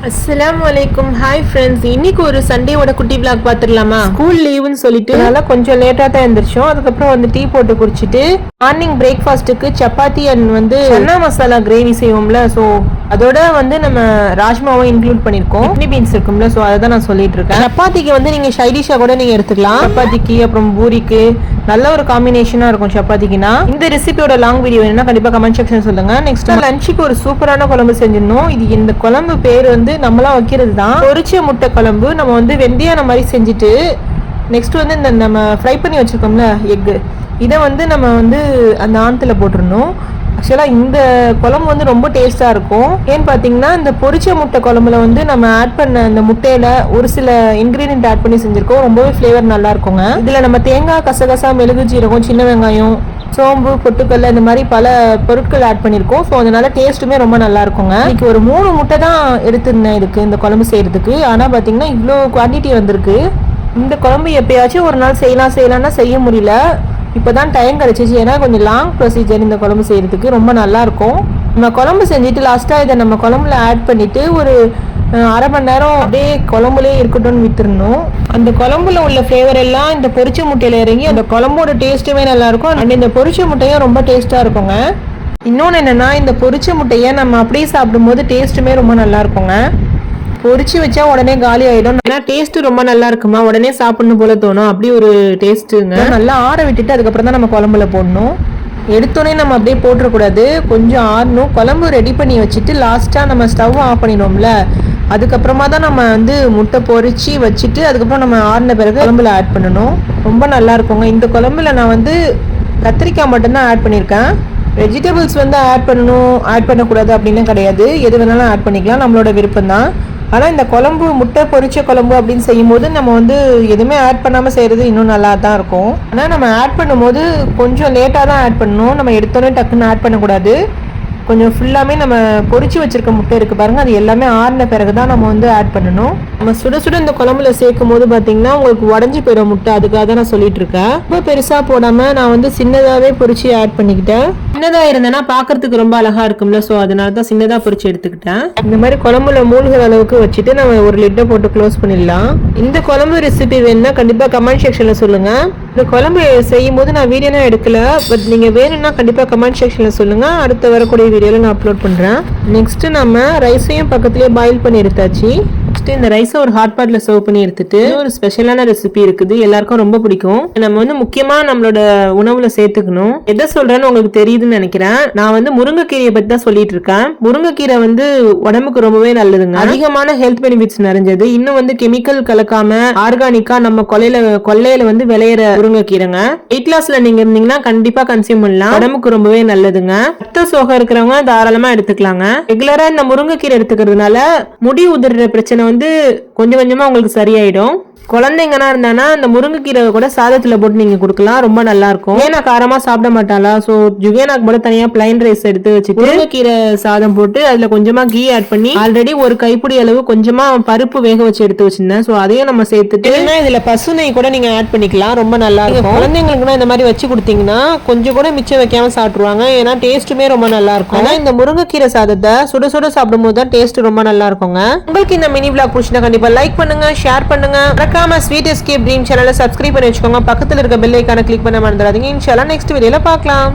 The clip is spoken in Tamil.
அஸ்ஸலாமுஅலைக்கும். ஹாய் ஃப்ரெண்ட்ஸ், இன்னைக்கு ஒரு சண்டேவோட குட்டி விளாக் பார்த்துடலாமா? ஸ்கூல் லீவுன்னு சொல்லிட்டு அதனால கொஞ்சம் லேட்டாக தான் எழுந்திரிச்சோம். அதுக்கப்புறம் வந்து டீ போட்டு குடிச்சிட்டு மார்னிங் பிரேக்ஃபாஸ்ட்டுக்கு சப்பாத்தி அண்ட் வந்து சன்னா மசாலா கிரேவி செய்வோம்ல, ஸோ அதோட வந்து நம்ம ராஜ்மாவும் இன்க்ளூட் பண்ணியிருக்கோம். கிட்னி பீன்ஸ் இருக்கும்ல, ஸோ அதை தான் நான் சொல்லிட்டு இருக்கேன். சப்பாத்திக்கு வந்து நீங்கள் சைடிஷாக கூட நீங்கள் எடுத்துக்கலாம். சப்பாத்திக்கு அப்புறம் பூரிக்கு நல்ல ஒரு காம்பினேஷனாக இருக்கும் சப்பாத்திக்குனா. இந்த ரெசிபியோட லாங் வீடியோ வேணும்னா கண்டிப்பாக கமெண்ட் செக்ஷன் சொல்லுங்க. நெக்ஸ்ட் லஞ்சுக்கு ஒரு சூப்பரான குழம்பு செஞ்சிடணும். இந்த குழம்பு பேர் வந்து நம்மளாம் வைக்கிறது தான் பொரிச்ச முட்டை குழம்பு. நம்ம வந்து வெந்தயான மாதிரி செஞ்சுட்டு நெக்ஸ்ட் வந்து இந்த நம்ம ஃப்ரை பண்ணி வச்சிருக்கோம்ல எக்கு, இதை வந்து நம்ம வந்து அந்த ஆணத்தில் போட்டுருணும். ஆக்சுவலாக இந்த குழம்பு வந்து ரொம்ப டேஸ்ட்டாக இருக்கும். ஏன்னு பார்த்தீங்கன்னா இந்த பொரிச்ச முட்டை குழம்புல வந்து நம்ம ஆட் பண்ண அந்த முட்டையில் ஒரு சில இன்க்ரீடியன்ட் ஆட் பண்ணி செஞ்சுருக்கோம். ரொம்பவே ஃப்ளேவர் நல்லா இருக்குங்க. இதில் நம்ம தேங்காய், கசகசா, மிளகு, ஜீரகம், சின்ன வெங்காயம், சோம்பு, பொட்டுக்கல்ல இந்த மாதிரி பல பொருட்கள் ஆட் பண்ணியிருக்கோம். ஸோ அதனால டேஸ்ட்டுமே ரொம்ப நல்லா இருக்குங்க. இன்னைக்கு ஒரு 3 முட்டை தான் எடுத்துருந்தேன் இதுக்கு, இந்த குழம்பு செய்யறதுக்கு. ஆனால் பார்த்தீங்கன்னா இவ்வளோ குவான்டிட்டி வந்திருக்கு. இந்த குழம்பு எப்பயாச்சும் ஒரு நாள் செய்யலாம்னா செய்ய முடியல. இப்போ தான் டைம் கிடச்சிச்சு, ஏன்னா கொஞ்சம் லாங் ப்ரொசீஜர் இந்த குழம்பு செய்யறதுக்கு. ரொம்ப நல்லா இருக்கும். நம்ம குழம்பு செஞ்சுட்டு லாஸ்ட்டாக இதை நம்ம குழம்புல ஆட் பண்ணிட்டு ஒரு அரை மணி நேரம் அப்படியே குழம்புலேயே இருக்கட்டும்னு விட்டுருணும். அந்த குழம்புல உள்ள ஃப்ளேவர் எல்லாம் இந்த பொரிச்ச முட்டையில இறங்கி அந்த குழம்போட டேஸ்ட்டுமே நல்லா இருக்கும். அண்ட் இந்த பொரிச்ச முட்டையும் ரொம்ப டேஸ்ட்டாக இருக்குங்க. இன்னொன்று என்னென்னா, இந்த பொரிச்ச முட்டையை நம்ம அப்படியே சாப்பிடும்போது டேஸ்ட்டுமே ரொம்ப நல்லா இருக்குங்க. பொரிச்சு வச்சா உடனே காலி ஆகிடும். ஏன்னா டேஸ்ட்டு ரொம்ப நல்லா இருக்குமா, உடனே சாப்பிடணும் போல தோணும். அப்படி ஒரு டேஸ்ட்டுங்க. நல்லா ஆற விட்டுட்டு அதுக்கப்புறம் தான் நம்ம குழம்புல போடணும். எடுத்தோடனே நம்ம அப்படியே போட்டுறக்கூடாது, கொஞ்சம் ஆறணும். குழம்பு ரெடி பண்ணி வச்சுட்டு லாஸ்ட்டாக நம்ம ஸ்டவ் ஆஃப் பண்ணிடுவோம்ல, அதுக்கப்புறமா தான் நம்ம வந்து முட்டை பொரிச்சு வச்சுட்டு அதுக்கப்புறம் நம்ம ஆறின பிறகு குழம்புல ஆட் பண்ணணும். ரொம்ப நல்லா இருக்குங்க. இந்த குழம்புல நான் வந்து கத்திரிக்காய் மட்டும்தான் ஆட் பண்ணியிருக்கேன். வெஜிடபிள்ஸ் வந்து ஆட் பண்ணணும் ஆட் பண்ணக்கூடாது அப்படின்னு கிடையாது, எது வேணாலும் ஆட் பண்ணிக்கலாம், நம்மளோட விருப்பம் தான். ஆனால் இந்த குழம்பு முட்டை பொரிச்ச குழம்பு அப்படின்னு செய்யும்போது நம்ம வந்து எதுவுமே ஆட் பண்ணாமல் செய்கிறது இன்னும் நல்லா தான் இருக்கும். ஆனால் நம்ம ஆட் பண்ணும்போது கொஞ்சம் லேட்டாக தான் ஆட் பண்ணணும். நம்ம எடுத்தோன்னே டக்குன்னு ஆட் பண்ணக்கூடாது. கொஞ்சம் ஃபுல்லாமே நம்ம பொரிச்சு வச்சிருக்க முட்டை இருக்கு பாருங்க, அது எல்லாமே ஆறின பிறகு தான் நம்ம வந்து ஆட் பண்ணணும். நம்ம சுட சுட இந்த குழம்புல சேர்க்கும் போது பார்த்தீங்கன்னா உங்களுக்கு உடஞ்சி போயிடும் முட்டை. அதுக்காக தான் நான் சொல்லிட்டு இருக்கேன். ரொம்ப பெருசாக போடாமல் நான் வந்து சின்னதாகவே பொரிச்சு ஆட் பண்ணிக்கிட்டேன். சின்னதாக இருந்தேன்னா பார்க்கறதுக்கு ரொம்ப அழகா இருக்கும்ல, ஸோ அதனால தான் சின்னதாக பொரிச்சு எடுத்துக்கிட்டேன். இந்த மாதிரி குழம்புல மூழ்கிற அளவுக்கு வச்சுட்டு நம்ம ஒரு லிட்டை போட்டு க்ளோஸ் பண்ணிடலாம். இந்த குழம்பு ரெசிபி வேணும்னா கண்டிப்பாக கமெண்ட் செக்ஷனில் சொல்லுங்க. இந்த குழம்பு செய்யும் போது நான் வீடியோனா எடுக்கல, பட் நீங்கள் வேணும்னா கண்டிப்பாக கமெண்ட் செக்ஷனில் சொல்லுங்க. அடுத்து வரக்கூடிய வீடியோவில் நான் அப்லோட் பண்ணுறேன். நெக்ஸ்ட் நம்ம ரைஸையும் பக்கத்துலேயே பாயில் பண்ணி எடுத்தாச்சு. நெக்ஸ்ட் இந்த ரைஸை ஒரு ஹாட் பாட்ல சர்வ் பண்ணி எடுத்துட்டு ஒரு ஸ்பெஷலான ரெசிபி இருக்குது, எல்லாருக்கும் ரொம்ப பிடிக்கும். நம்ம வந்து முக்கியமா நம்மளோட உணவுல சேர்த்துக்கணும். எதை சொல்றேன்னு உங்களுக்கு தெரியுதுன்னு நினைக்கிறேன். நான் வந்து முருங்கைக்கீரையை பத்தி தான் சொல்லிட்டு இருக்கேன். முருங்கைக்கீரை வந்து உடம்புக்கு ரொம்பவே நல்லதுங்க. அதிகமான ஹெல்த் பெனிஃபிட்ஸ் நிறைஞ்சது. இன்னும் வந்து கெமிக்கல் கலக்காம ஆர்கானிக்கா நம்ம கொல்லையில வந்து விளையிற முருங்கைக்கீரைங்க. வெயிட் லாஸ்ல நீங்க இருந்தீங்கன்னா கண்டிப்பா கன்சியூம் பண்ணலாம். உடம்புக்கு ரொம்பவே நல்லதுங்க. ரத்த சோகை இருக்கிறவங்க தாராளமா எடுத்துக்கலாங்க. ரெகுலரா இந்த முருங்கைக்கீரை எடுத்துக்கிறதுனால முடி உதிர்ற பிரச்சனை வந்து கொஞ்சம் கொஞ்சமா உங்களுக்கு சரியாயிடும். குழந்தைங்கன்னா இருந்தானா அந்த முருங்கைக்கீரை கூட சாதத்துல போட்டு நீங்க கொடுக்கலாம், ரொம்ப நல்லா இருக்கும். ஏன்னா காரமா சாப்பிட மாட்டாளா, சோ ஜுவேனாக்கு மட்டும் தனியா பிளைன் ரைஸ் எடுத்து வச்சுட்டு முருங்கைக்கீரை சாதம் போட்டு அதுல கொஞ்சமா கீ ஆட் பண்ணி ஆல்ரெடி ஒரு கைப்பிடி அளவு கொஞ்சமா பருப்பு வேக வச்சு எடுத்து வச்சிருந்தேன். சோ அதையும் நம்ம சேர்த்துட்டு இதுல பசு நெய் கூட நீங்க ஆட் பண்ணிக்கலாம், ரொம்ப நல்லா இருக்கும். குழந்தைங்களுக்குன்னா இந்த மாதிரி வச்சு கொடுத்தீங்கன்னா கொஞ்சம் கூட மிச்சம் வைக்காம சாப்பிடுவாங்க, ஏன்னா டேஸ்ட்டுமே ரொம்ப நல்லா இருக்கும். ஆனா இந்த முருங்கைக்கீரை சாதத்தை சுட சுட சாப்பிடும் போது தான் டேஸ்ட் ரொம்ப நல்லா இருக்குங்க. உங்களுக்கு இந்த மினி விளாக் பிடிச்சிருந்தா கண்டிப்பா லைக் பண்ணுங்க, ஷேர் பண்ணுங்க. ஸ்வீட் எஸ்கேப் ட்ரீம் சேனலை சப்ஸ்கிரைப் பண்ணி வச்சுக்கோங்க. பக்கத்தில் இருக்க பெல் ஐகானை கிளிக் பண்ண மறந்துடாதீங்க. இன்ஷால்லா நெக்ஸ்ட் வீடியோல பார்க்கலாம்.